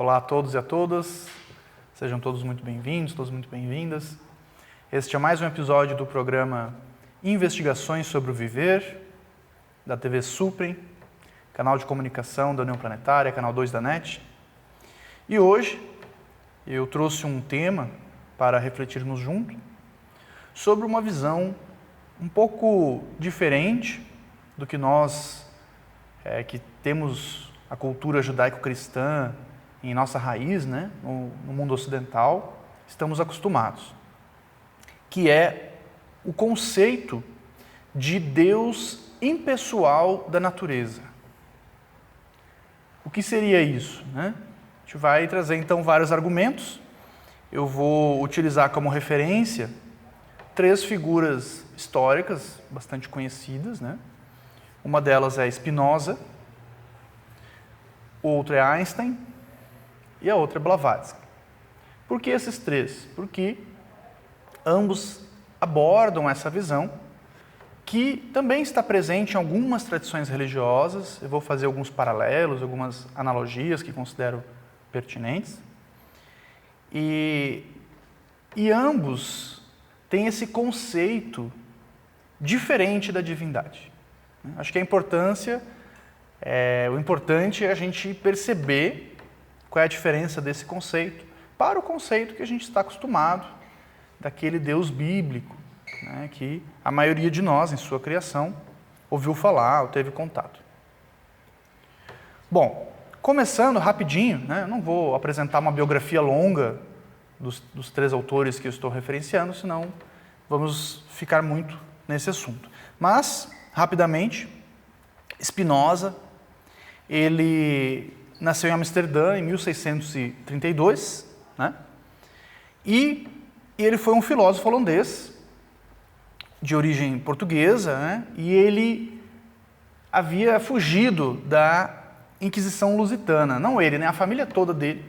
Olá a todos e a todas, sejam todos muito bem-vindos, todas muito bem-vindas. Este é mais um episódio do programa Investigações sobre o Viver, da TV Suprem, canal de comunicação da União Planetária, canal 2 da NET. E hoje eu trouxe um tema para refletirmos juntos sobre uma visão um pouco diferente do que nós, que temos a cultura judaico-cristã em nossa raiz, né, no mundo ocidental, estamos acostumados, que é o conceito de Deus impessoal da natureza. O que seria isso, né? A gente vai trazer então vários argumentos. Eu vou utilizar como referência 3 figuras históricas bastante conhecidas, né? Uma delas é Spinoza, outra é Einstein e a outra é Blavatsky. Por que esses 3? Porque ambos abordam essa visão que também está presente em algumas tradições religiosas. Eu vou fazer alguns paralelos, algumas analogias que considero pertinentes. E ambos têm esse conceito diferente da divindade. Acho que o importante é a gente perceber qual é a diferença desse conceito para o conceito que a gente está acostumado, daquele Deus bíblico, né, que a maioria de nós, em sua criação, ouviu falar ou teve contato. Bom, começando rapidinho, né, eu não vou apresentar uma biografia longa dos 3 autores que eu estou referenciando, senão vamos ficar muito nesse assunto. Mas, rapidamente, Spinoza, ele nasceu em Amsterdã em 1632, né? E ele foi um filósofo holandês de origem portuguesa, né? E ele havia fugido da Inquisição lusitana. Não ele, né? A família toda dele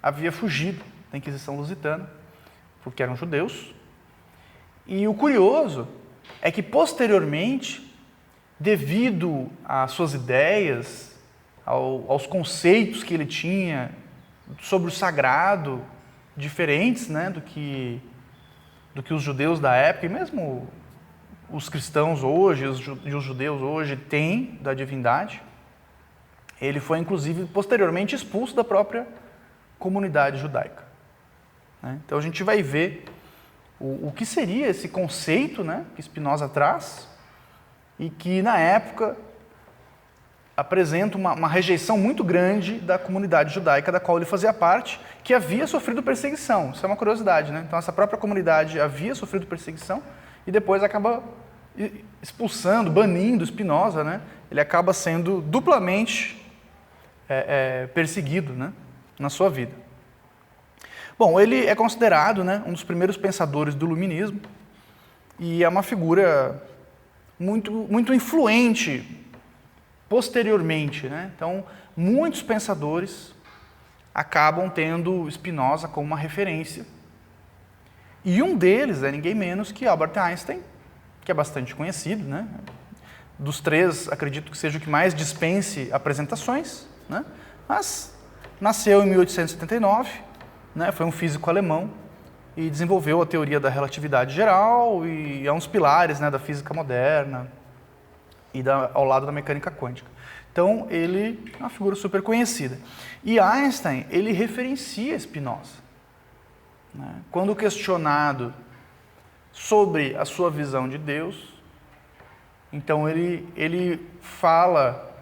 havia fugido da Inquisição lusitana, porque eram judeus. E o curioso é que, posteriormente, devido às suas ideias, aos conceitos que ele tinha sobre o sagrado, diferentes, né, do que os judeus da época, e mesmo os cristãos hoje, e os judeus hoje têm da divindade, ele foi, inclusive, posteriormente expulso da própria comunidade judaica. Então a gente vai ver o que seria esse conceito, né, que Spinoza traz, e que, na época, apresenta uma rejeição muito grande da comunidade judaica da qual ele fazia parte, que havia sofrido perseguição. Isso é uma curiosidade, né? Então, essa própria comunidade havia sofrido perseguição e depois acaba expulsando, banindo Spinoza, né? Ele acaba sendo duplamente perseguido, né, na sua vida. Bom, ele é considerado, né, um dos primeiros pensadores do iluminismo e é uma figura muito influente posteriormente, né? Então, muitos pensadores acabam tendo Spinoza como uma referência. E um deles é ninguém menos que Albert Einstein, que é bastante conhecido, né? Dos 3, acredito que seja o que mais dispense apresentações, né? Mas nasceu em 1879, né? Foi um físico alemão e desenvolveu a teoria da relatividade geral e é um dos pilares, né, da física moderna e ao lado da mecânica quântica. Então, ele é uma figura super conhecida. E Einstein, ele referencia Spinoza, né? Quando questionado sobre a sua visão de Deus, então ele fala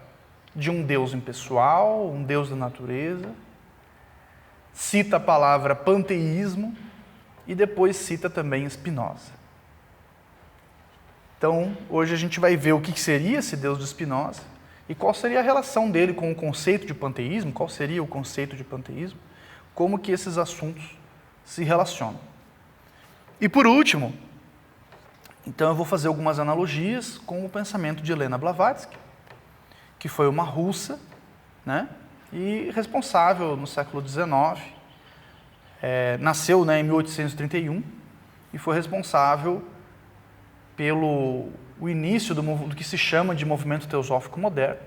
de um Deus impessoal, um Deus da natureza, cita a palavra panteísmo e depois cita também Spinoza. Então, hoje a gente vai ver o que seria esse Deus de Spinoza e qual seria a relação dele com o conceito de panteísmo, qual seria o conceito de panteísmo, como que esses assuntos se relacionam. E por último, então eu vou fazer algumas analogias com o pensamento de Helena Blavatsky, que foi uma russa, né, e responsável no século XIX, nasceu, né, em 1831 e foi responsável pelo início do que se chama de movimento teosófico moderno,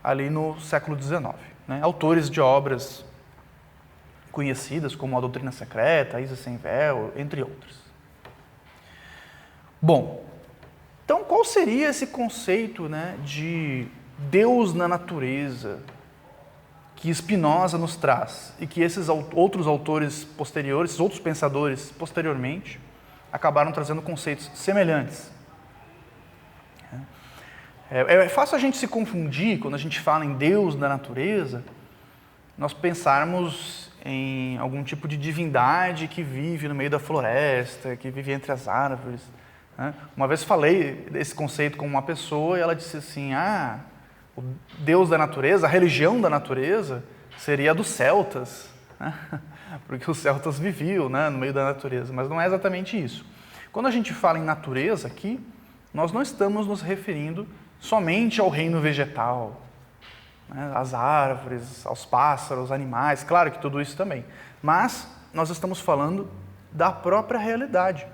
ali no século XIX. né, autores de obras conhecidas como A Doutrina Secreta, A Isa Sem Véu, entre outros. Bom, então qual seria esse conceito, né, de Deus na natureza que Spinoza nos traz e que esses outros autores posteriores, esses outros pensadores posteriormente, acabaram trazendo conceitos semelhantes? É fácil a gente se confundir quando a gente fala em Deus na natureza, nós pensarmos em algum tipo de divindade que vive no meio da floresta, que vive entre as árvores. Uma vez falei desse conceito com uma pessoa e ela disse assim, o Deus da natureza, a religião da natureza, seria a dos celtas, né? Porque os celtas viviam, né, no meio da natureza, mas não é exatamente isso. Quando a gente fala em natureza aqui, nós não estamos nos referindo somente ao reino vegetal, né, às árvores, aos pássaros, aos animais, claro que tudo isso também, mas nós estamos falando da própria realidade.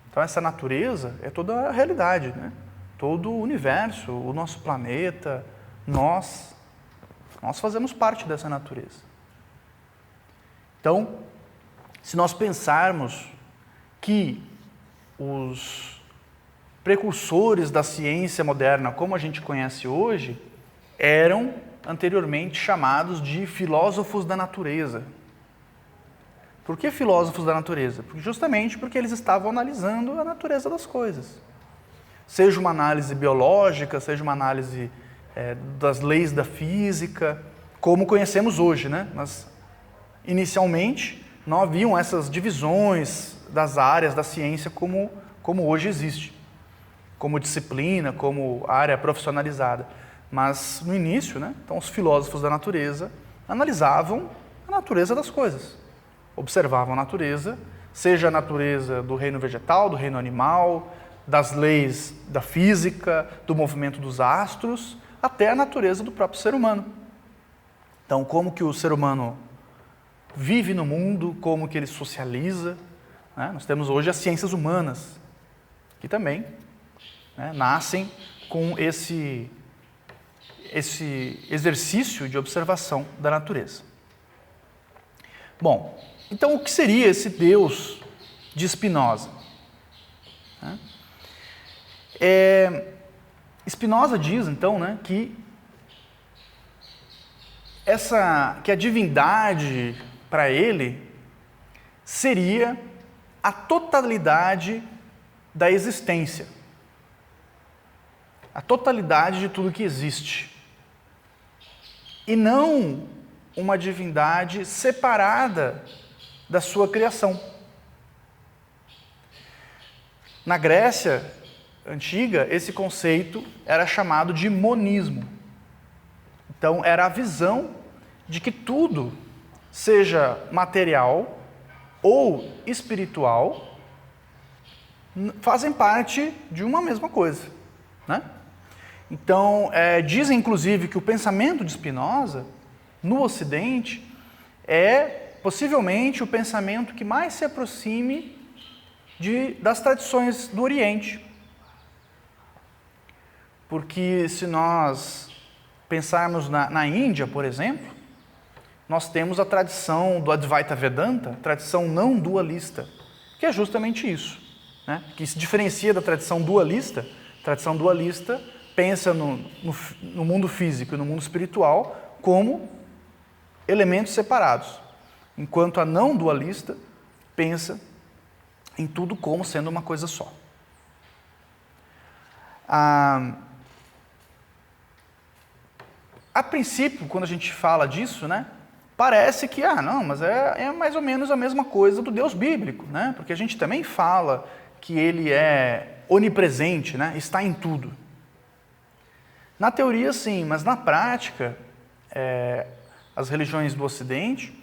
Então essa natureza é toda a realidade, né? Todo o universo, o nosso planeta, nós fazemos parte dessa natureza. Então, se nós pensarmos que os precursores da ciência moderna, como a gente conhece hoje, eram anteriormente chamados de filósofos da natureza. Por que filósofos da natureza? Justamente porque eles estavam analisando a natureza das coisas. Seja uma análise biológica, seja uma análise das leis da física, como conhecemos hoje, né? Mas, inicialmente, não haviam essas divisões das áreas da ciência como hoje existe, como disciplina, como área profissionalizada. Mas, no início, né? Então, os filósofos da natureza analisavam a natureza das coisas, observavam a natureza, seja a natureza do reino vegetal, do reino animal, das leis da física, do movimento dos astros, até a natureza do próprio ser humano. Então, como que o ser humano vive no mundo, como que ele socializa, né? Nós temos hoje as ciências humanas, que também, né, nascem com esse exercício de observação da natureza. Bom, então o que seria esse Deus de Spinoza? Spinoza diz, então, né, que a divindade, para ele, seria a totalidade da existência, a totalidade de tudo que existe, e não uma divindade separada da sua criação. Na Grécia antiga, esse conceito era chamado de monismo. Então, era a visão de que tudo, seja material ou espiritual, fazem parte de uma mesma coisa, né? Então, dizem inclusive que o pensamento de Spinoza, no Ocidente, é possivelmente o pensamento que mais se aproxime das tradições do Oriente. Porque se nós pensarmos na Índia, por exemplo, nós temos a tradição do Advaita Vedanta, tradição não dualista, que é justamente isso, né? Que se diferencia da tradição dualista. A tradição dualista pensa no mundo físico e no mundo espiritual como elementos separados, enquanto a não dualista pensa em tudo como sendo uma coisa só. A princípio, quando a gente fala disso, né, parece que, não, mas é mais ou menos a mesma coisa do Deus bíblico, né? Porque a gente também fala que ele é onipresente, né? Está em tudo. Na teoria, sim, mas na prática, as religiões do Ocidente,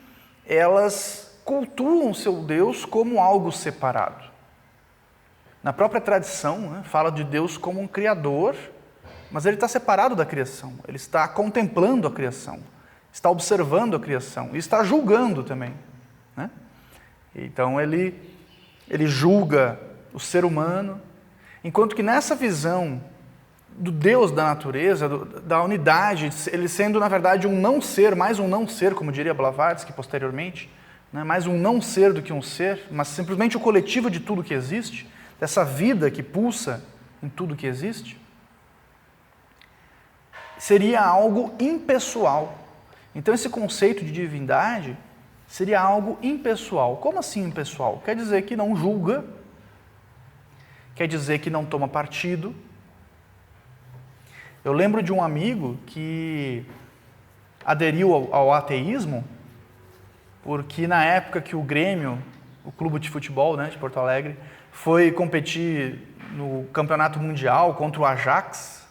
elas cultuam seu Deus como algo separado. Na própria tradição, né, fala de Deus como um criador, mas ele está separado da criação, ele está contemplando a criação, está observando a criação e está julgando também, né? Então ele julga o ser humano, enquanto que nessa visão do Deus da natureza, da unidade, ele sendo, na verdade, um não ser, mais um não ser, como diria Blavatsky posteriormente, né? Mais um não ser do que um ser, mas simplesmente o coletivo de tudo que existe, dessa vida que pulsa em tudo que existe, seria algo impessoal. Então, esse conceito de divindade seria algo impessoal. Como assim impessoal? Quer dizer que não julga, quer dizer que não toma partido. Eu lembro de um amigo que aderiu ao ateísmo porque na época que o Grêmio, o clube de futebol, né, de Porto Alegre, foi competir no campeonato mundial contra o Ajax,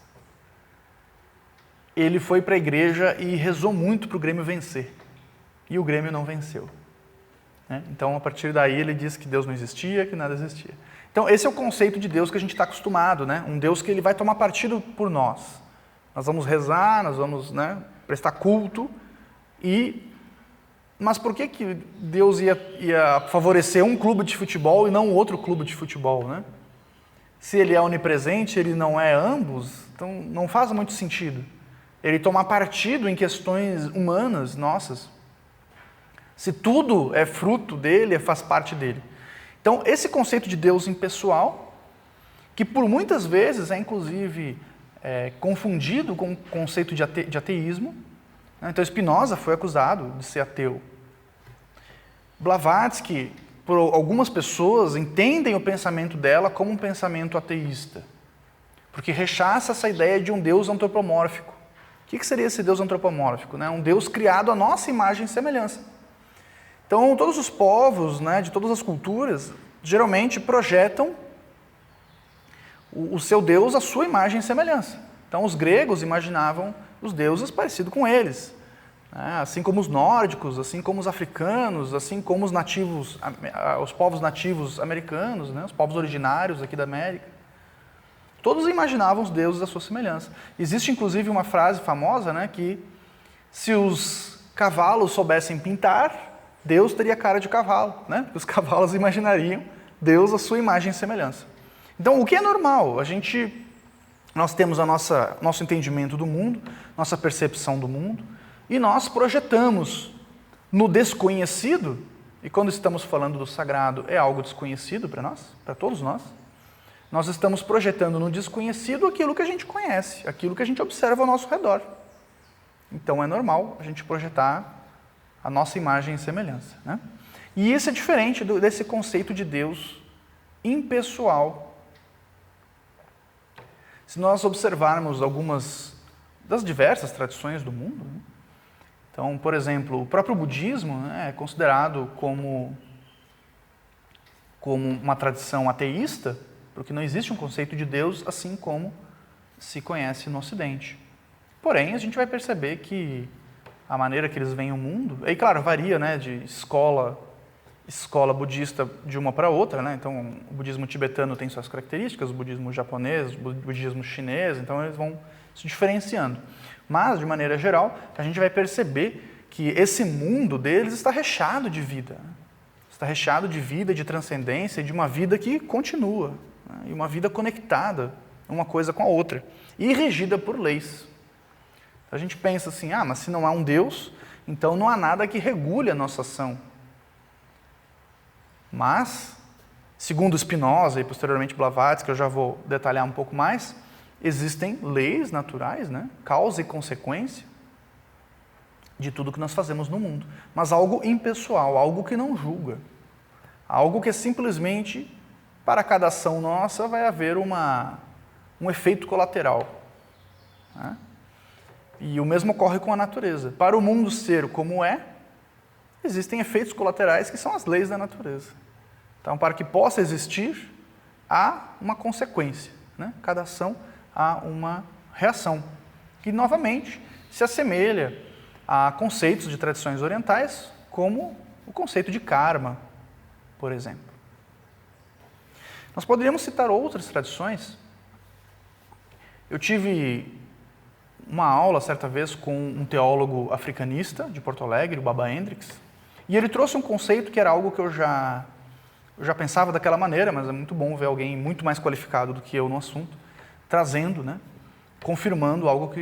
ele foi para a igreja e rezou muito para o Grêmio vencer. E o Grêmio não venceu. Então, a partir daí, ele disse que Deus não existia, que nada existia. Então, esse é o conceito de Deus que a gente está acostumado, né? Um Deus que ele vai tomar partido por nós. Nós vamos rezar, nós vamos, né, prestar culto, mas por que Deus ia favorecer um clube de futebol e não outro clube de futebol, né? Se ele é onipresente, ele não é ambos, então não faz muito sentido ele tomar partido em questões humanas nossas. Se tudo é fruto dele, faz parte dele. Então, esse conceito de Deus impessoal, que por muitas vezes é inclusive confundido com o conceito de ateísmo. Então, Spinoza foi acusado de ser ateu. Blavatsky, por algumas pessoas, entendem o pensamento dela como um pensamento ateísta, porque rechaça essa ideia de um Deus antropomórfico. O que seria esse Deus antropomórfico? Um Deus criado à nossa imagem e semelhança. Então, todos os povos, de todas as culturas, geralmente projetam o seu Deus à sua imagem e semelhança. Então, os gregos imaginavam os deuses parecidos com eles, assim como os nórdicos, assim como os africanos, assim como os povos nativos americanos, os povos originários aqui da América. Todos imaginavam os deuses à sua semelhança. Existe, inclusive, uma frase famosa, que se os cavalos soubessem pintar, Deus teria cara de cavalo, Porque os cavalos imaginariam Deus à sua imagem e semelhança. Então, o que é normal? Nós temos nosso entendimento do mundo, nossa percepção do mundo, e nós projetamos no desconhecido, e quando estamos falando do sagrado, é algo desconhecido para nós, para todos nós. Nós estamos projetando no desconhecido aquilo que a gente conhece, aquilo que a gente observa ao nosso redor. Então, é normal a gente projetar a nossa imagem e semelhança. E isso é diferente desse conceito de Deus impessoal. Se nós observarmos algumas das diversas tradições do mundo, então, por exemplo, o próprio budismo é considerado como uma tradição ateísta, porque não existe um conceito de Deus assim como se conhece no Ocidente. Porém, a gente vai perceber que a maneira que eles veem o mundo, e claro, varia de escola budista de uma para outra, Então, o budismo tibetano tem suas características, o budismo japonês, o budismo chinês, então eles vão se diferenciando. Mas, de maneira geral, a gente vai perceber que esse mundo deles está recheado de vida. Está recheado de vida, de transcendência, de uma vida que continua, e uma vida conectada uma coisa com a outra, e regida por leis. A gente pensa assim, mas se não há um Deus, então não há nada que regule a nossa ação. Mas, segundo Spinoza e posteriormente Blavatsky, que eu já vou detalhar um pouco mais, existem leis naturais, causa e consequência de tudo que nós fazemos no mundo. Mas algo impessoal, algo que não julga. Algo que é simplesmente, para cada ação nossa, vai haver um efeito colateral. E o mesmo ocorre com a natureza. Para o mundo ser como é, existem efeitos colaterais que são as leis da natureza. Então, para que possa existir, há uma consequência. Cada ação há uma reação, que novamente se assemelha a conceitos de tradições orientais, como o conceito de karma, por exemplo. Nós poderíamos citar outras tradições. Eu tive uma aula, certa vez, com um teólogo africanista de Porto Alegre, o Baba Hendricks, e ele trouxe um conceito que era algo que eu já pensava daquela maneira, mas é muito bom ver alguém muito mais qualificado do que eu no assunto, trazendo, confirmando algo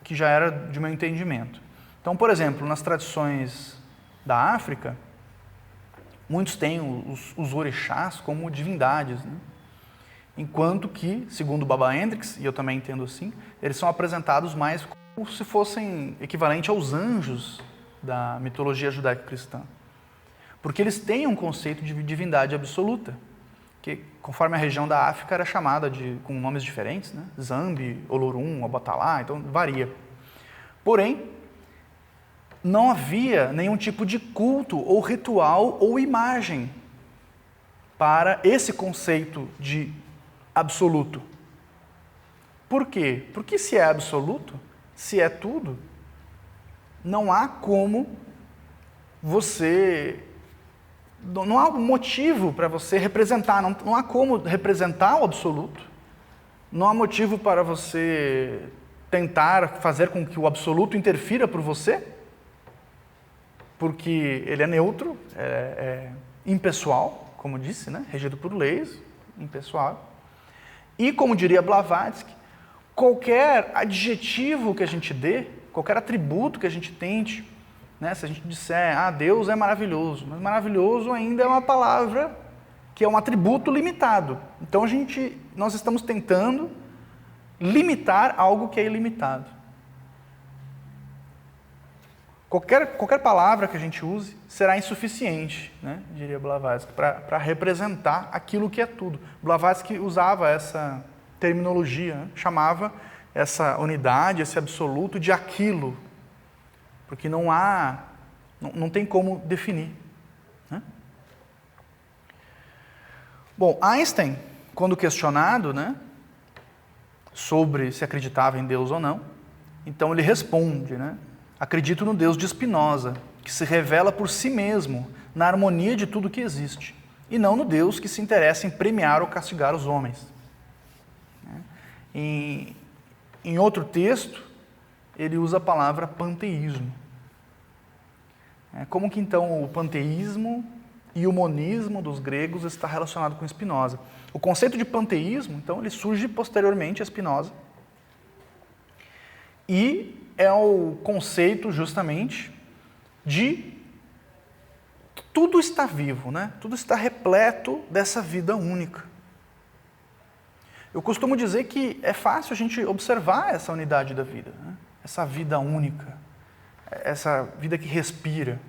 que já era de meu entendimento. Então, por exemplo, nas tradições da África, muitos têm os orixás como divindades, né? Enquanto que, segundo Baba Hendricks, e eu também entendo assim, eles são apresentados mais como se fossem equivalente aos anjos da mitologia judaico-cristã. Porque eles têm um conceito de divindade absoluta, que conforme a região da África era chamada com nomes diferentes, né? Zambi, Olorum, Obatalá, então varia. Porém, não havia nenhum tipo de culto ou ritual ou imagem para esse conceito de absoluto. Por quê? Porque se é absoluto, se é tudo, não há como você... Não há motivo para você representar, não há como representar o absoluto, não há motivo para você tentar fazer com que o absoluto interfira por você, porque ele é neutro, é impessoal, como disse, né? Regido por leis, impessoal. E, como diria Blavatsky, qualquer adjetivo que a gente dê, qualquer atributo que a gente tente, né? Se a gente disser, Deus é maravilhoso, mas maravilhoso ainda é uma palavra que é um atributo limitado. Então, nós estamos tentando limitar algo que é ilimitado. Qualquer palavra que a gente use será insuficiente, né, diria Blavatsky, para representar aquilo que é tudo. Blavatsky usava essa terminologia, né, chamava essa unidade, esse absoluto de aquilo, porque não tem como definir. Né? Bom, Einstein, quando questionado, né, sobre se acreditava em Deus ou não, então ele responde, né? Acredito no Deus de Spinoza, que se revela por si mesmo, na harmonia de tudo que existe, e não no Deus que se interessa em premiar ou castigar os homens. Em outro texto, ele usa a palavra panteísmo. Como que então o panteísmo e o monismo dos gregos está relacionado com Spinoza? O conceito de panteísmo, então, ele surge posteriormente a Spinoza, e é o conceito, justamente, de tudo está vivo, né? Tudo está repleto dessa vida única. Eu costumo dizer que é fácil a gente observar essa unidade da vida, né? Essa vida única, essa vida que respira.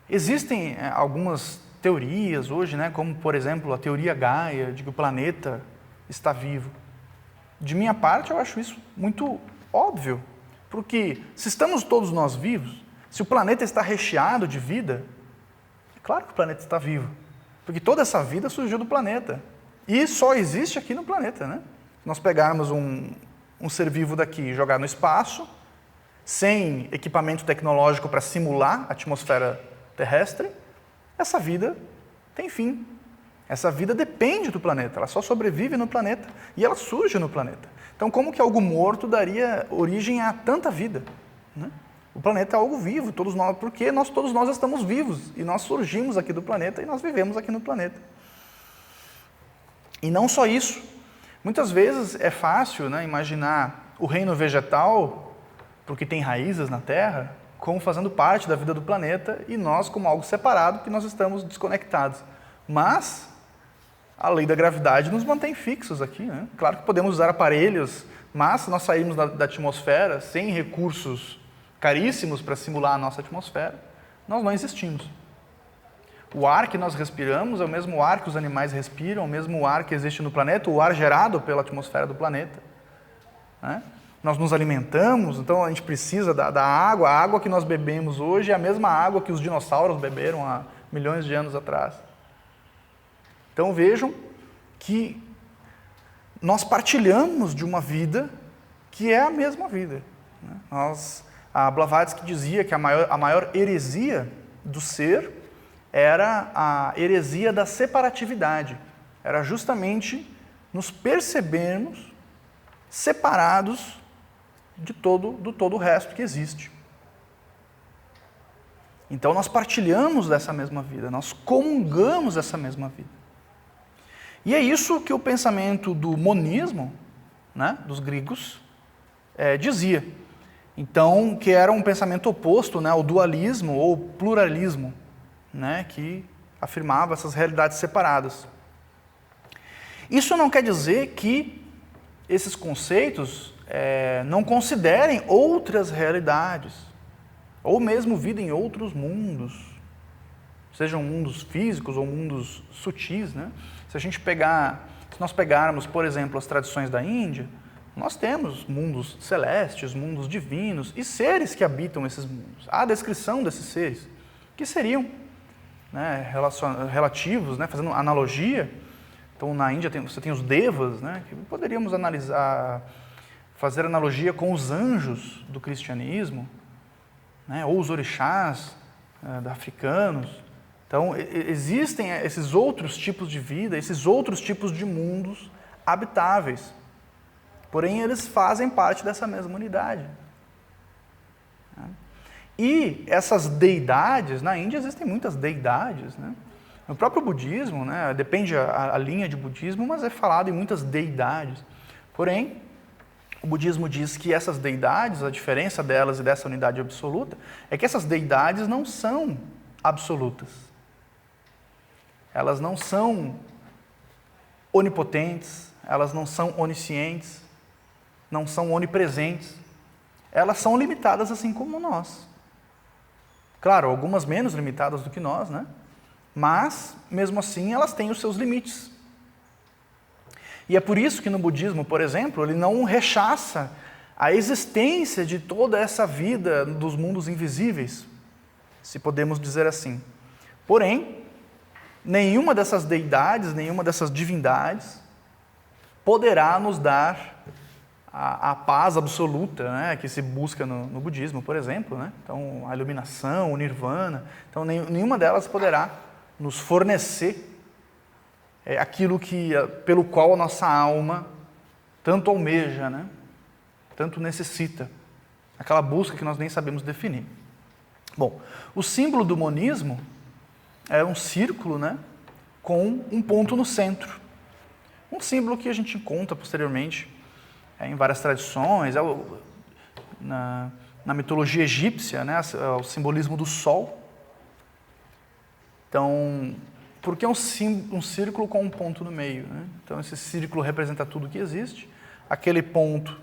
Existem algumas teorias hoje, né? Como, por exemplo, a teoria Gaia, de que o planeta está vivo. De minha parte, eu acho isso muito óbvio. Porque se estamos todos nós vivos, se o planeta está recheado de vida, é claro que o planeta está vivo. Porque toda essa vida surgiu do planeta. E só existe aqui no planeta, né? Se nós pegarmos um ser vivo daqui e jogar no espaço, sem equipamento tecnológico para simular a atmosfera terrestre, essa vida tem fim. Essa vida depende do planeta, ela só sobrevive no planeta e ela surge no planeta. Então, como que algo morto daria origem a tanta vida? Né? O planeta é algo vivo, porque todos nós estamos vivos e nós surgimos aqui do planeta e nós vivemos aqui no planeta. E não só isso. Muitas vezes é fácil, né, imaginar o reino vegetal, porque tem raízes na Terra, como fazendo parte da vida do planeta e nós como algo separado, que nós estamos desconectados. Mas a lei da gravidade nos mantém fixos aqui, né? Claro que podemos usar aparelhos, mas se nós sairmos da atmosfera sem recursos caríssimos para simular a nossa atmosfera, nós não existimos. O ar que nós respiramos é o mesmo ar que os animais respiram, é o mesmo ar que existe no planeta, o ar gerado pela atmosfera do planeta. Né? Nós nos alimentamos, então a gente precisa da água. A água que nós bebemos hoje é a mesma água que os dinossauros beberam há milhões de anos atrás. Então vejam que nós partilhamos de uma vida que é a mesma vida. A Blavatsky dizia que a maior heresia do ser era a heresia da separatividade. Era justamente nos percebermos separados do todo o resto que existe. Então nós partilhamos dessa mesma vida, nós comungamos dessa mesma vida. E é isso que o pensamento do monismo, né, dos gregos, dizia. Então, que era um pensamento oposto, né, ao dualismo ou pluralismo, né, que afirmava essas realidades separadas. Isso não quer dizer que esses conceitos não considerem outras realidades, ou mesmo vida em outros mundos, sejam mundos físicos ou mundos sutis, né? Se nós pegarmos, por exemplo, as tradições da Índia, nós temos mundos celestes, mundos divinos e seres que habitam esses mundos. Há a descrição desses seres, que seriam, né, relativos, né, fazendo analogia. Então, na Índia você tem os devas, né, que poderíamos fazer analogia com os anjos do cristianismo, né, ou os orixás africanos. Então, existem esses outros tipos de vida, esses outros tipos de mundos habitáveis. Porém, eles fazem parte dessa mesma unidade. E essas deidades, na Índia existem muitas deidades, né? No próprio budismo, né, depende a linha de budismo, mas é falado em muitas deidades. Porém, o budismo diz que essas deidades, a diferença delas e dessa unidade absoluta, é que essas deidades não são absolutas. Elas não são onipotentes, elas não são oniscientes, não são onipresentes. Elas são limitadas assim como nós. Claro, algumas menos limitadas do que nós, né? Mas, mesmo assim, elas têm os seus limites. E é por isso que no budismo, por exemplo, ele não rechaça a existência de toda essa vida dos mundos invisíveis, se podemos dizer assim. Porém, nenhuma dessas deidades, nenhuma dessas divindades poderá nos dar a paz absoluta, né, que se busca no budismo, por exemplo, né? Então, a iluminação, o nirvana. Então, nenhuma delas poderá nos fornecer aquilo pelo qual a nossa alma tanto almeja, né? Tanto necessita. Aquela busca que nós nem sabemos definir. Bom, o símbolo do monismo é um círculo, né, com um ponto no centro. Um símbolo que a gente encontra posteriormente em várias tradições, na mitologia egípcia, né, o simbolismo do sol. Então, porque é um círculo com um ponto no meio, né? Então, esse círculo representa tudo que existe. Aquele ponto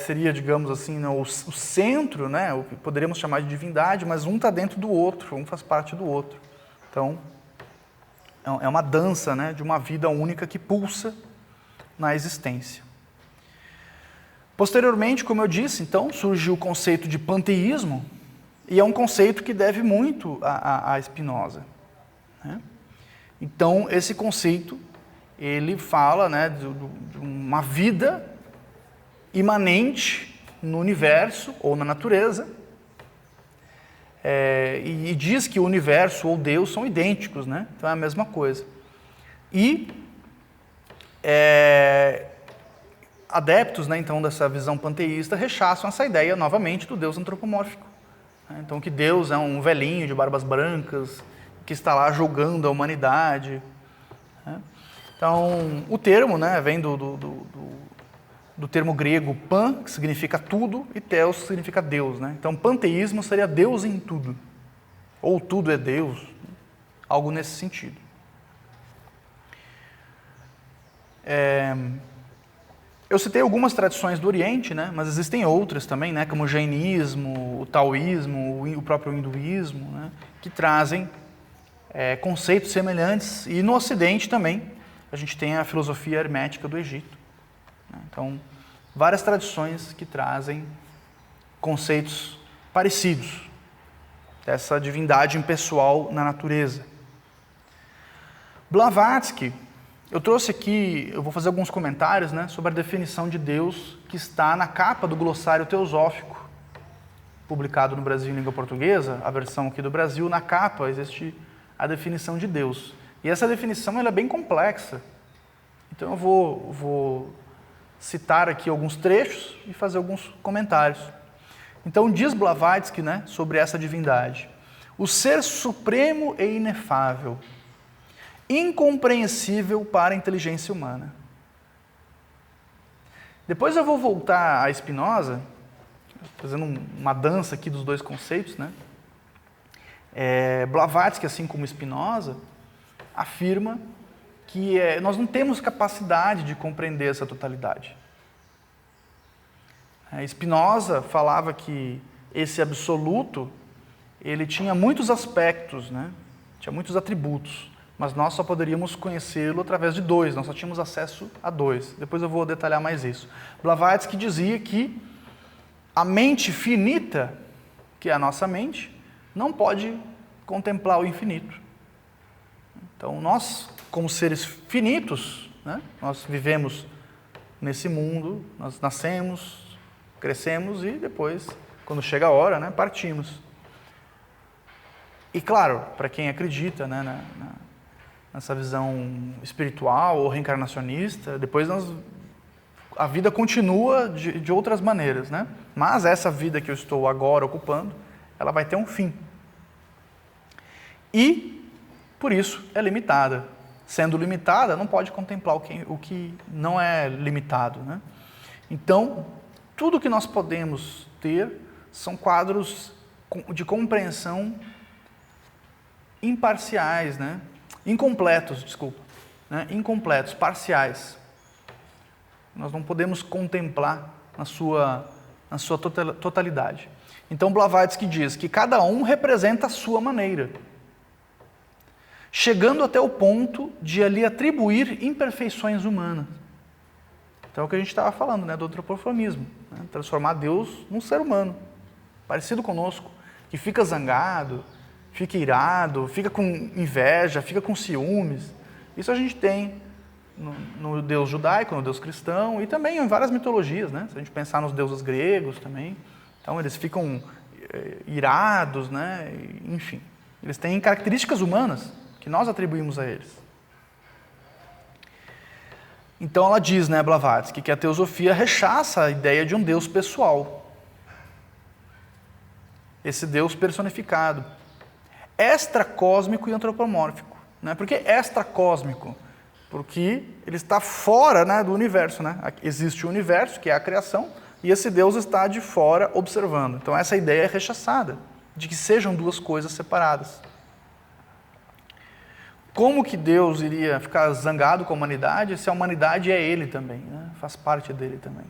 seria, digamos assim, né, o centro, né, o que poderíamos chamar de divindade, mas um está dentro do outro, um faz parte do outro. Então, é uma dança, né, de uma vida única que pulsa na existência. Posteriormente, como eu disse, então, surgiu o conceito de panteísmo, e é um conceito que deve muito a Spinoza, né? Então, esse conceito, ele fala, né, de uma vida imanente no universo ou na natureza, e diz que o universo ou Deus são idênticos, né? Então é a mesma coisa. E adeptos, né, então, dessa visão panteísta rechaçam essa ideia novamente do Deus antropomórfico. Então, que Deus é um velhinho de barbas brancas que está lá julgando a humanidade. Então, o termo, né, vem do termo grego pan, que significa tudo, e theos, que significa Deus, né? Então, panteísmo seria Deus em tudo, ou tudo é Deus, algo nesse sentido. Eu citei algumas tradições do Oriente, né? Mas existem outras também, né? Como o jainismo, o taoísmo, o próprio hinduísmo, né? Que trazem conceitos semelhantes. E no Ocidente também a gente tem a filosofia hermética do Egito. Então, várias tradições que trazem conceitos parecidos dessa divindade impessoal na natureza. Blavatsky, eu trouxe aqui, eu vou fazer alguns comentários, né, sobre a definição de Deus que está na capa do Glossário Teosófico, publicado no Brasil em língua portuguesa, a versão aqui do Brasil. Na capa existe a definição de Deus. E essa definição ela é bem complexa. Então eu vou citar aqui alguns trechos e fazer alguns comentários. Então diz Blavatsky, né, sobre essa divindade: o ser supremo e inefável, incompreensível para a inteligência humana. Depois eu vou voltar a Spinoza, fazendo uma dança aqui dos dois conceitos, né? Blavatsky, assim como Spinoza, afirma que nós não temos capacidade de compreender essa totalidade. Spinoza falava que esse absoluto, ele tinha muitos aspectos, né? Tinha muitos atributos, mas nós só poderíamos conhecê-lo através de dois, nós só tínhamos acesso a dois. Depois eu vou detalhar mais isso. Blavatsky dizia que a mente finita, que é a nossa mente, não pode contemplar o infinito. Então nós, como seres finitos, né? Nós vivemos nesse mundo, nós nascemos, crescemos e depois, quando chega a hora, né, partimos. E claro, para quem acredita, né, nessa visão espiritual ou reencarnacionista, depois a vida continua de outras maneiras, né? Mas essa vida que eu estou agora ocupando, ela vai ter um fim. E, por isso, é limitada. Sendo limitada, não pode contemplar o que não é limitado, né? Então, tudo que nós podemos ter são quadros de compreensão imparciais, né? Incompletos, né? Incompletos, parciais. Nós não podemos contemplar na sua totalidade. Então Blavatsky diz que cada um representa a sua maneira, chegando até o ponto de ali atribuir imperfeições humanas. Então é o que a gente estava falando, né, do antropoformismo, né? Transformar Deus num ser humano, parecido conosco, que fica zangado, fica irado, fica com inveja, fica com ciúmes. Isso a gente tem no Deus judaico, no Deus cristão e também em várias mitologias, né? Se a gente pensar nos deuses gregos também, então eles ficam irados, né? Enfim, eles têm características humanas que nós atribuímos a eles. Então ela diz, né, Blavatsky, que a teosofia rechaça a ideia de um Deus pessoal. Esse Deus personificado, extracósmico e antropomórfico, né? Por que extracósmico? Porque ele está fora, né, do universo, né? Existe o universo, que é a criação, e esse Deus está de fora observando. Então essa ideia é rechaçada, de que sejam duas coisas separadas. Como que Deus iria ficar zangado com a humanidade se a humanidade é Ele também, né? Faz parte dele também.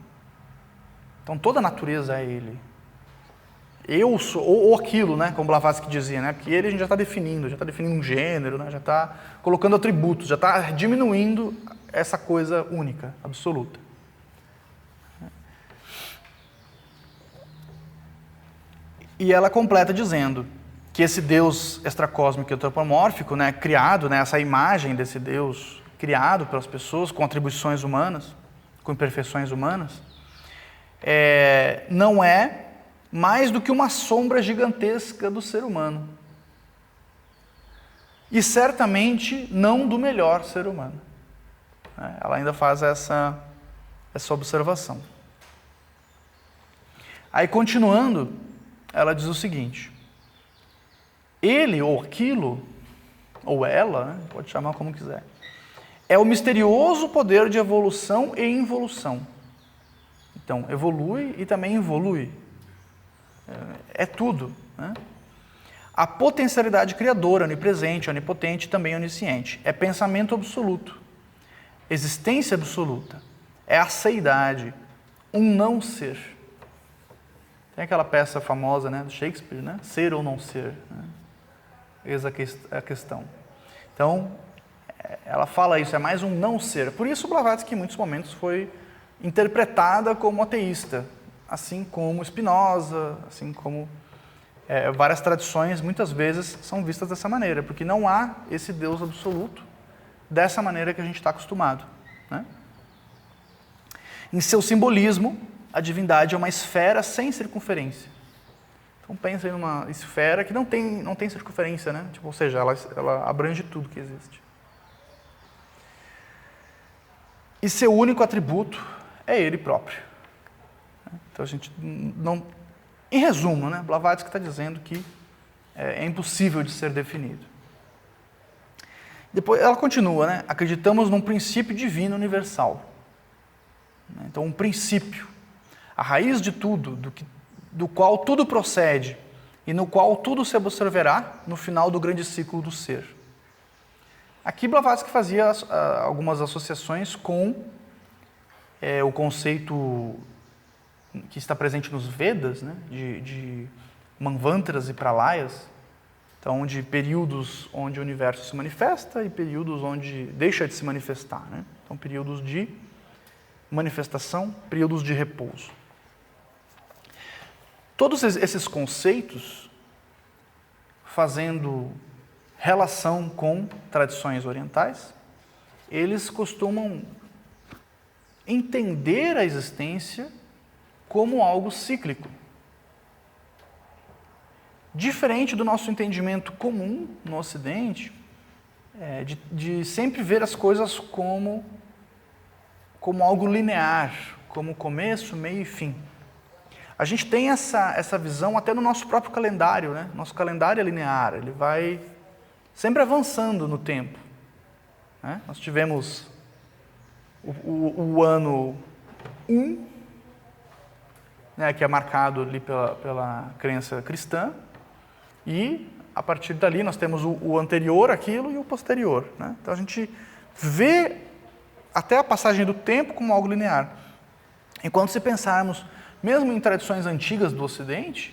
Então toda a natureza é Ele. Eu sou, ou aquilo, né, como Blavatsky dizia, né, porque ele a gente já está definindo um gênero, né, já está colocando atributos, já está diminuindo essa coisa única, absoluta. E ela completa dizendo que esse Deus extracósmico e antropomórfico, né, criado, né, essa imagem desse Deus criado pelas pessoas, com atribuições humanas, com imperfeições humanas, não é mais do que uma sombra gigantesca do ser humano. E certamente não do melhor ser humano. Ela ainda faz essa observação. Aí, continuando, ela diz o seguinte: ele ou aquilo, ou ela, né, pode chamar como quiser, é o misterioso poder de evolução e involução. Então, evolui e também involui. É tudo, né? A potencialidade criadora, onipresente, onipotente, também onisciente. É pensamento absoluto, existência absoluta, é aceidade, um não ser. Tem aquela peça famosa, né, do Shakespeare, né? Ser ou não ser, né? Eis a questão. Então, ela fala isso, é mais um não ser. Por isso, Blavatsky, em muitos momentos, foi interpretada como ateísta, assim como Spinoza, assim como várias tradições, muitas vezes, são vistas dessa maneira, porque não há esse Deus absoluto dessa maneira que a gente está acostumado, né? Em seu simbolismo, a divindade é uma esfera sem circunferência. Então pensa em uma esfera que não tem circunferência, né? Tipo, ou seja, ela abrange tudo que existe. E seu único atributo é ele próprio. Então a gente não... Em resumo, né, Blavatsky está dizendo que é impossível de ser definido. Depois ela continua, né? Acreditamos num princípio divino universal. Então, um princípio, a raiz de tudo, do qual tudo procede e no qual tudo se observará no final do grande ciclo do ser. Aqui Blavatsky fazia algumas associações com o conceito que está presente nos Vedas, né, de Manvantras e Pralayas, então de períodos onde o universo se manifesta e períodos onde deixa de se manifestar, né? Então períodos de manifestação, períodos de repouso. Todos esses conceitos, fazendo relação com tradições orientais, eles costumam entender a existência como algo cíclico. Diferente do nosso entendimento comum no Ocidente, de sempre ver as coisas como algo linear, como começo, meio e fim. A gente tem essa visão até no nosso próprio calendário, né? Nosso calendário é linear, ele vai sempre avançando no tempo, né? Nós tivemos o ano 1, né, que é marcado ali pela crença cristã, e a partir dali nós temos o anterior àquilo e o posterior, né? Então a gente vê até a passagem do tempo como algo linear. Enquanto se pensarmos, mesmo em tradições antigas do Ocidente,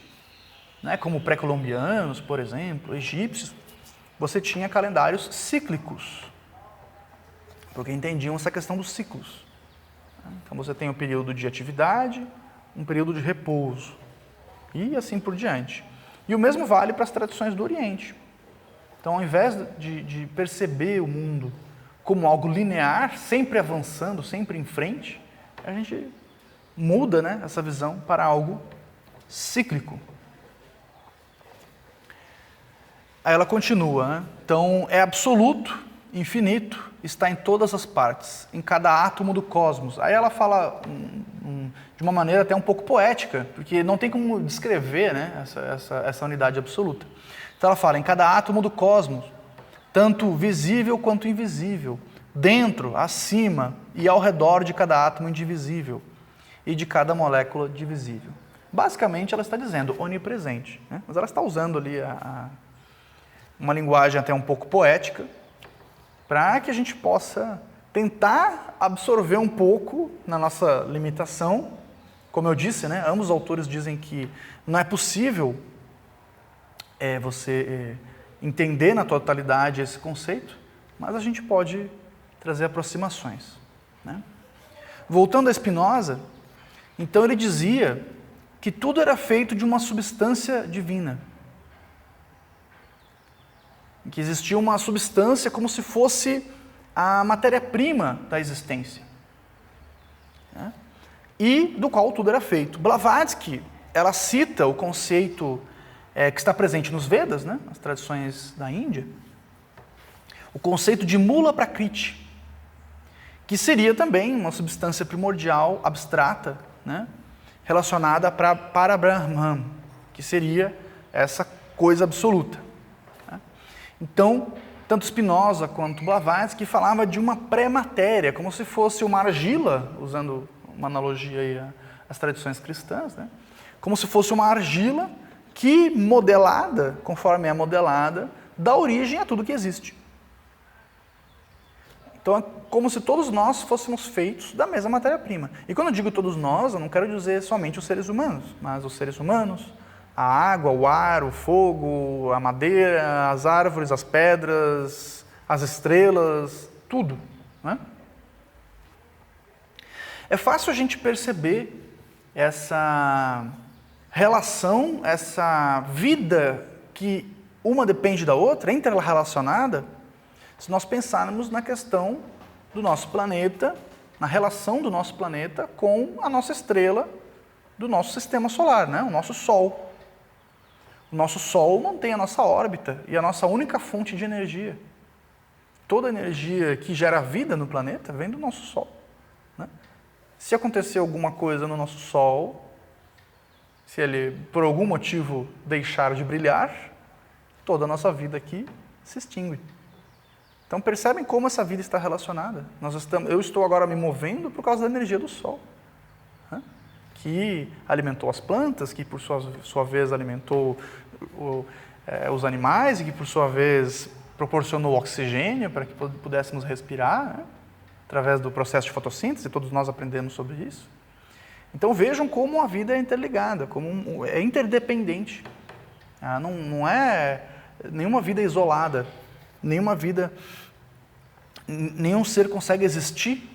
né, como pré-colombianos, por exemplo, egípcios, você tinha calendários cíclicos, porque entendiam essa questão dos ciclos. Então você tem um período de atividade, um período de repouso, e assim por diante. E o mesmo vale para as tradições do Oriente. Então, ao invés de perceber o mundo como algo linear, sempre avançando, sempre em frente, a gente muda, né, essa visão para algo cíclico. Aí ela continua, né? Então, é absoluto, infinito, está em todas as partes, em cada átomo do cosmos. Aí ela fala de uma maneira até um pouco poética, porque não tem como descrever, né, essa unidade absoluta. Então ela fala, em cada átomo do cosmos, tanto visível quanto invisível, dentro, acima e ao redor de cada átomo indivisível e de cada molécula divisível. Basicamente ela está dizendo onipresente, né? Mas ela está usando ali uma linguagem até um pouco poética, para que a gente possa tentar absorver um pouco na nossa limitação. Como eu disse, né, ambos os autores dizem que não é possível você entender na totalidade esse conceito, mas a gente pode trazer aproximações, né? Voltando a Spinoza, então ele dizia que tudo era feito de uma substância divina, que existia uma substância como se fosse a matéria-prima da existência, né? E do qual tudo era feito. Blavatsky, ela cita o conceito que está presente nos Vedas, né, as tradições da Índia, o conceito de Mula Prakriti, que seria também uma substância primordial, abstrata, né, relacionada para Brahman, que seria essa coisa absoluta. Então, tanto Spinoza quanto Blavatsky falava de uma pré-matéria, como se fosse uma argila, usando uma analogia aí às tradições cristãs, né? Como se fosse uma argila que, modelada, conforme é modelada, dá origem a tudo que existe. Então, é como se todos nós fôssemos feitos da mesma matéria-prima. E quando eu digo todos nós, eu não quero dizer somente os seres humanos, mas os seres humanos, a água, o ar, o fogo, a madeira, as árvores, as pedras, as estrelas, tudo, né? É fácil a gente perceber essa relação, essa vida que uma depende da outra, interrelacionada, se nós pensarmos na questão do nosso planeta, na relação do nosso planeta com a nossa estrela do nosso sistema solar, né? O nosso Sol. O nosso Sol mantém a nossa órbita e a nossa única fonte de energia. Toda a energia que gera vida no planeta vem do nosso Sol, né? Se acontecer alguma coisa no nosso Sol, se ele por algum motivo deixar de brilhar, toda a nossa vida aqui se extingue. Então percebem como essa vida está relacionada. Eu estou agora me movendo por causa da energia do Sol, né? Que alimentou as plantas, que por sua vez alimentou os animais e que por sua vez proporcionou oxigênio para que pudéssemos respirar, né? Através do processo de fotossíntese, todos nós aprendemos sobre isso. Então vejam como a vida é interligada, como é interdependente. Não é nenhuma vida isolada, nenhum ser consegue existir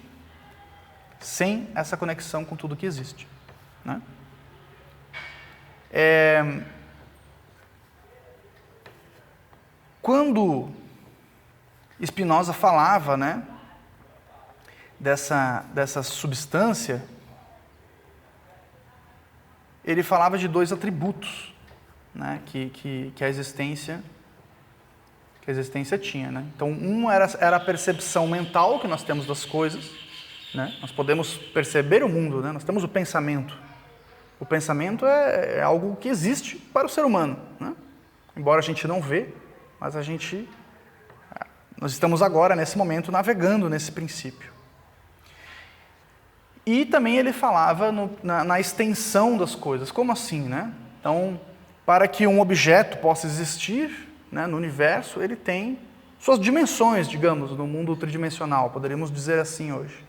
sem essa conexão com tudo que existe, né? Quando Spinoza falava, né, dessa substância, ele falava de 2 atributos, né, que a existência tinha, né? Então, um era a percepção mental que nós temos das coisas, né? Nós podemos perceber o mundo, né? Nós temos o pensamento. O pensamento é algo que existe para o ser humano, né? Embora a gente não vê, mas nós estamos agora, nesse momento, navegando nesse princípio. E também ele falava na extensão das coisas. Como assim, né? Então, para que um objeto possa existir, né, no universo, ele tem suas dimensões, digamos, no mundo tridimensional, poderíamos dizer assim hoje.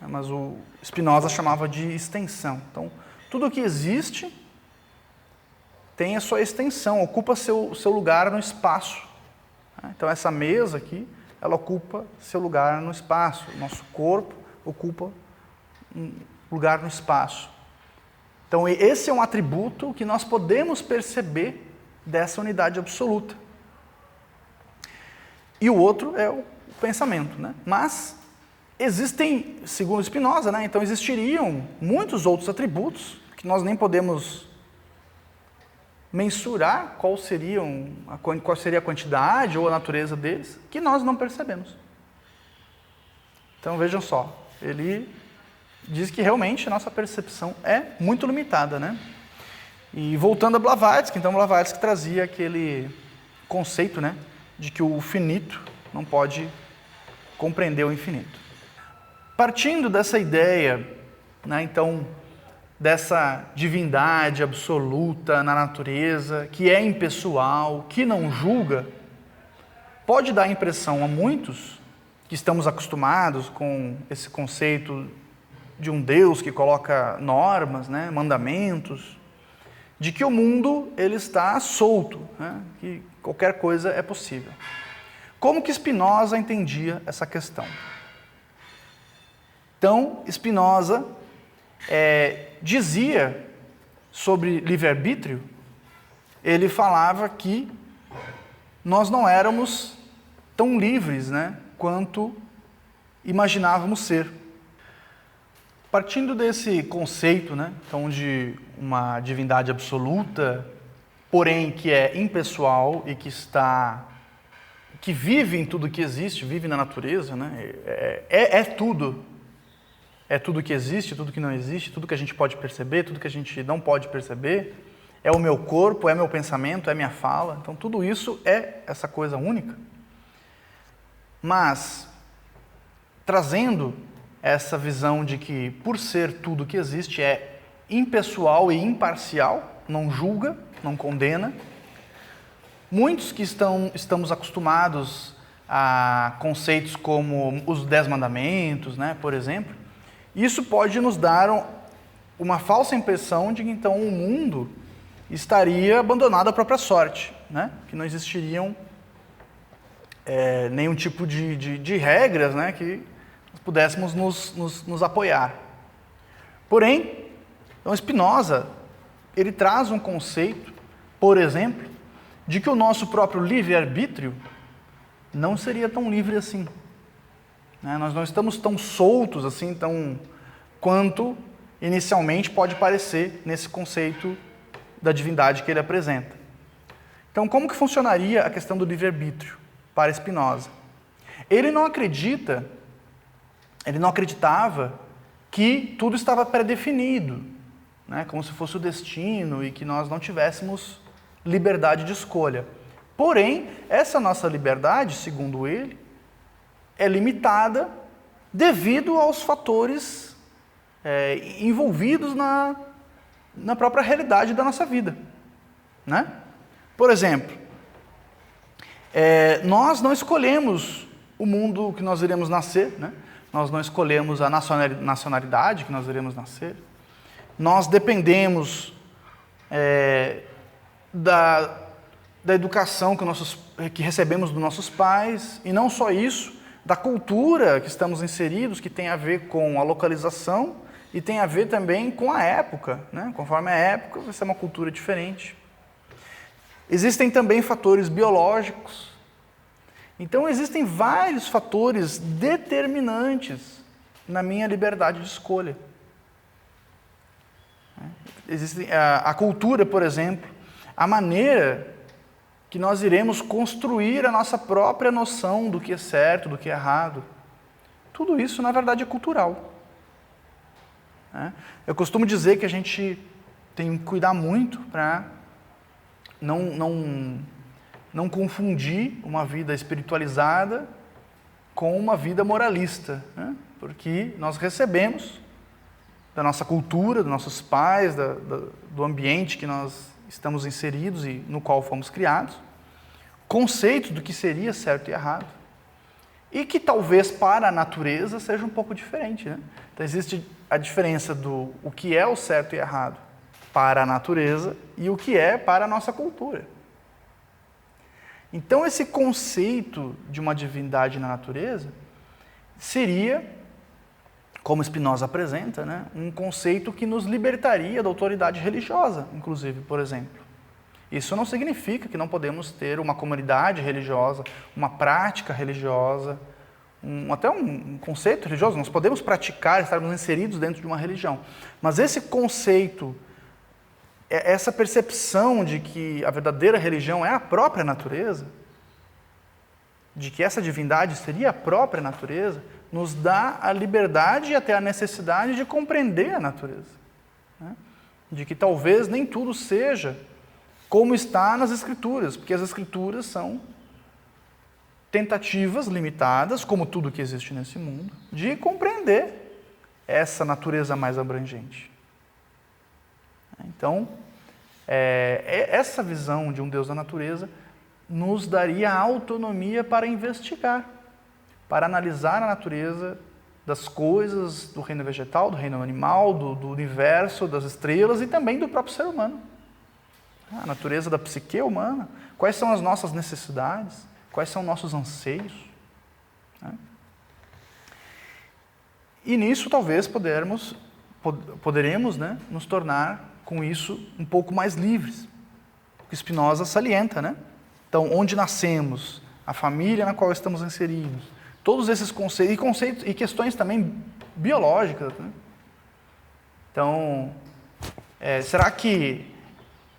Mas o Spinoza chamava de extensão. Então, tudo que existe tem a sua extensão, ocupa seu lugar no espaço. Então, essa mesa aqui, ela ocupa seu lugar no espaço. O nosso corpo ocupa um lugar no espaço. Então, esse é um atributo que nós podemos perceber dessa unidade absoluta. E o outro é o pensamento, né? Mas existem, segundo Spinoza, né, então existiriam muitos outros atributos que nós nem podemos mensurar qual seria a quantidade ou a natureza deles, que nós não percebemos. Então vejam só, ele diz que realmente a nossa percepção é muito limitada, né? E voltando a Blavatsky, então Blavatsky trazia aquele conceito, né, de que o finito não pode compreender o infinito. Partindo dessa ideia, né, então, dessa divindade absoluta na natureza, que é impessoal, que não julga, pode dar a impressão a muitos que estamos acostumados com esse conceito de um Deus que coloca normas, né, mandamentos, de que o mundo ele está solto, né, que qualquer coisa é possível. Como que Spinoza entendia essa questão? Então, Spinoza dizia sobre livre-arbítrio, ele falava que nós não éramos tão livres, né, quanto imaginávamos ser. Partindo desse conceito, né, então, de uma divindade absoluta, porém que é impessoal e que vive em tudo que existe, vive na natureza, né, tudo. É tudo que existe, tudo que não existe, tudo que a gente pode perceber, tudo que a gente não pode perceber. É o meu corpo, é meu pensamento, é minha fala. Então, tudo isso é essa coisa única. Mas, trazendo essa visão de que, por ser tudo que existe, é impessoal e imparcial, não julga, não condena. Muitos que estamos acostumados a conceitos como os 10 mandamentos, né, por exemplo, isso pode nos dar uma falsa impressão de que, então, o mundo estaria abandonado à própria sorte, né? Que não existiriam nenhum tipo de regras, né, que pudéssemos nos apoiar. Porém, então, Spinoza, ele traz um conceito, por exemplo, de que o nosso próprio livre-arbítrio não seria tão livre assim. Nós não estamos tão soltos assim, quanto inicialmente pode parecer nesse conceito da divindade que ele apresenta. Então, como que funcionaria a questão do livre-arbítrio para Spinoza? Ele não acreditava que tudo estava pré-definido, né, como se fosse o destino e que nós não tivéssemos liberdade de escolha. Porém, essa nossa liberdade, segundo ele, é limitada devido aos fatores envolvidos na própria realidade da nossa vida, né? Por exemplo, nós não escolhemos o mundo que nós iremos nascer, né? Nós não escolhemos a nacionalidade que nós iremos nascer. Nós dependemos da educação que recebemos dos nossos pais, e não só isso, da cultura que estamos inseridos, que tem a ver com a localização e tem a ver também com a época, né? Conforme a época, vai ser uma cultura diferente. Existem também fatores biológicos. Então, existem vários fatores determinantes na minha liberdade de escolha. Existe a cultura, por exemplo, a maneira que nós iremos construir a nossa própria noção do que é certo, do que é errado. Tudo isso, na verdade, é cultural. Eu costumo dizer que a gente tem que cuidar muito para não confundir uma vida espiritualizada com uma vida moralista, né? Porque nós recebemos da nossa cultura, dos nossos pais, do ambiente que nós estamos inseridos e no qual fomos criados, conceitos do que seria certo e errado, e que talvez para a natureza seja um pouco diferente, né? Então existe a diferença do o que é o certo e errado para a natureza e o que é para a nossa cultura. Então esse conceito de uma divindade na natureza seria, como Spinoza apresenta, né, um conceito que nos libertaria da autoridade religiosa, inclusive, por exemplo. Isso não significa que não podemos ter uma comunidade religiosa, uma prática religiosa, até um conceito religioso. Nós podemos praticar, estarmos inseridos dentro de uma religião. Mas esse conceito, essa percepção de que a verdadeira religião é a própria natureza, de que essa divindade seria a própria natureza, nos dá a liberdade e até a necessidade de compreender a natureza, né? De que talvez nem tudo seja como está nas Escrituras, porque as Escrituras são tentativas limitadas, como tudo que existe nesse mundo, de compreender essa natureza mais abrangente. Então, essa visão de um Deus da natureza nos daria autonomia para investigar, para analisar a natureza das coisas do reino vegetal, do reino animal, do universo, das estrelas e também do próprio ser humano. A natureza da psique humana, quais são as nossas necessidades, quais são nossos anseios. E nisso talvez poderemos, né, nos tornar com isso um pouco mais livres. O que Spinoza salienta, né? Então, onde nascemos, a família na qual estamos inseridos, todos esses conceitos e questões também biológicas, né? Então, será que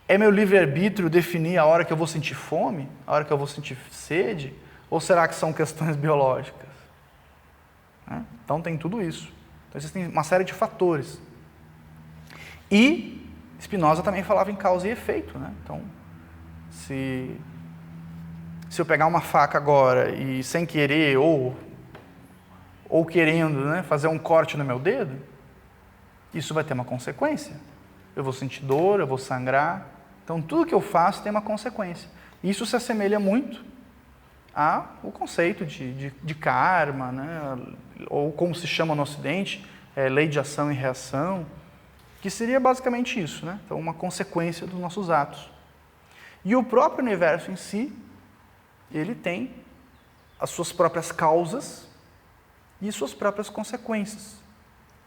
é meu livre-arbítrio definir a hora que eu vou sentir fome, a hora que eu vou sentir sede, ou será que são questões biológicas? Então tem tudo isso. Então existem uma série de fatores. E Spinoza também falava em causa e efeito, né? Então, se eu pegar uma faca agora e sem querer ou querendo, né, fazer um corte no meu dedo, isso vai ter uma consequência. Eu vou sentir dor, eu vou sangrar. Então, tudo que eu faço tem uma consequência. Isso se assemelha muito ao conceito de karma, né? Ou como se chama no Ocidente, lei de ação e reação, que seria basicamente isso, né? Então, uma consequência dos nossos atos. E o próprio universo em si, ele tem as suas próprias causas e suas próprias consequências,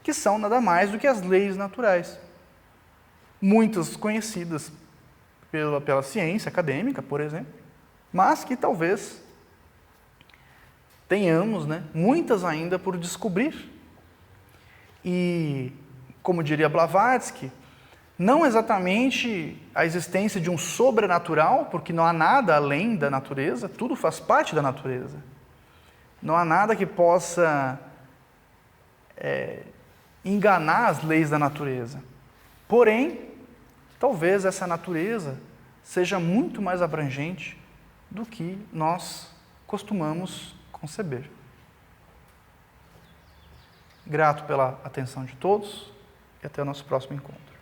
que são nada mais do que as leis naturais. Muitas conhecidas pela ciência acadêmica, por exemplo, mas que talvez tenhamos, né, muitas ainda por descobrir. E, como diria Blavatsky, não exatamente a existência de um sobrenatural, porque não há nada além da natureza, tudo faz parte da natureza. Não há nada que possa enganar as leis da natureza. Porém, talvez essa natureza seja muito mais abrangente do que nós costumamos conceber. Grato pela atenção de todos e até o nosso próximo encontro.